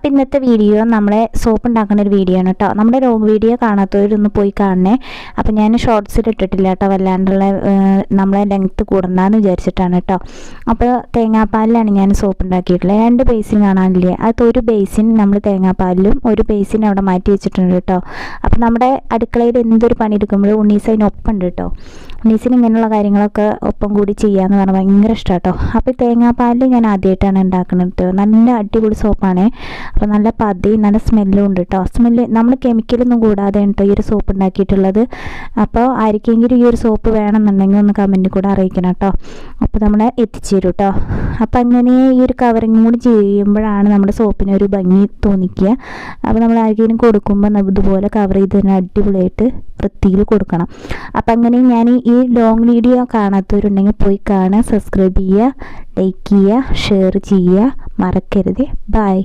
അപ്പോൾ ഇന്നത്തെ വീഡിയോ നമ്മളെ സോപ്പ് ഉണ്ടാക്കുന്ന ഒരു വീഡിയോ ആണ് കേട്ടോ. നമ്മുടെ ലോങ് വീഡിയോ കാണാത്തവരൊന്ന് പോയി കാണണേ. അപ്പോൾ ഞാൻ ഷോർട്സിൽ ഇട്ടിട്ടില്ല കേട്ടോ, വല്ലാണ്ടുള്ള നമ്മളെ ലെങ്ത്ത് കൂടണ്ടെന്ന് വിചാരിച്ചിട്ടാണ് കേട്ടോ. അപ്പോൾ തേങ്ങാപ്പാലിലാണ് ഞാൻ സോപ്പ് ഉണ്ടാക്കിയിട്ടുള്ളത്. 2 ബേസിൻ കാണാനില്ലേ, അതൊരു ബേസിൻ നമ്മൾ തേങ്ങാപ്പാലിലും ഒരു ബേസിൻ അവിടെ മാറ്റി വെച്ചിട്ടുണ്ട് കേട്ടോ. അപ്പോൾ നമ്മുടെ അടുക്കളയിൽ എന്തൊരു പണി എടുക്കുമ്പോഴും ഉണ്ണീസ് അതിനൊപ്പം ഉണ്ട് കേട്ടോ. ഉണ്ണീസിന് ഇങ്ങനെയുള്ള കാര്യങ്ങളൊക്കെ ഒപ്പം കൂടി ചെയ്യാമെന്ന് പറഞ്ഞാൽ ഭയങ്കര ഇഷ്ടമാണ് കേട്ടോ. അപ്പോൾ തേങ്ങാപ്പാലിൽ ഞാൻ ആദ്യമായിട്ടാണ് ഉണ്ടാക്കുന്നത് കേട്ടോ. നല്ല അടിപൊളി സോപ്പാണ്. അപ്പോൾ നല്ല പതയും നല്ല സ്മെല്ലും ഉണ്ട് കേട്ടോ. സ്മെല്ല് നമ്മൾ കെമിക്കലൊന്നും കൂടാതെ കേട്ടോ ഈ ഒരു സോപ്പ് ഉണ്ടാക്കിയിട്ടുള്ളത്. അപ്പോൾ ആർക്കെങ്കിലും ഈ ഒരു സോപ്പ് വേണമെന്നുണ്ടെങ്കിൽ ഒന്ന് കമൻറ്റിൽ കൂടെ അറിയിക്കണം കേട്ടോ. അപ്പോൾ നമ്മൾ എത്തിച്ചു തരും കേട്ടോ. അപ്പോൾ അങ്ങനെ ഈ ഒരു കവറിങ് കൂടി ചെയ്യുമ്പോഴാണ് നമ്മുടെ സോപ്പിന് ഒരു ഭംഗി തോന്നിക്കുക. അപ്പോൾ നമ്മൾ ആർക്കെങ്കിലും കൊടുക്കുമ്പോൾ ഇതുപോലെ കവർ ചെയ്ത് തന്നെ അടിപൊളിയായിട്ട് വൃത്തിയിൽ കൊടുക്കണം. അപ്പം അങ്ങനെ ഞാൻ ഈ ലോങ് വീഡിയോ കാണാത്തവരുണ്ടെങ്കിൽ പോയി കാണുക, സബ്സ്ക്രൈബ് ചെയ്യുക, ലൈക്ക് ചെയ്യുക, ഷെയർ ചെയ്യുക, മറക്കരുത്. ബൈ.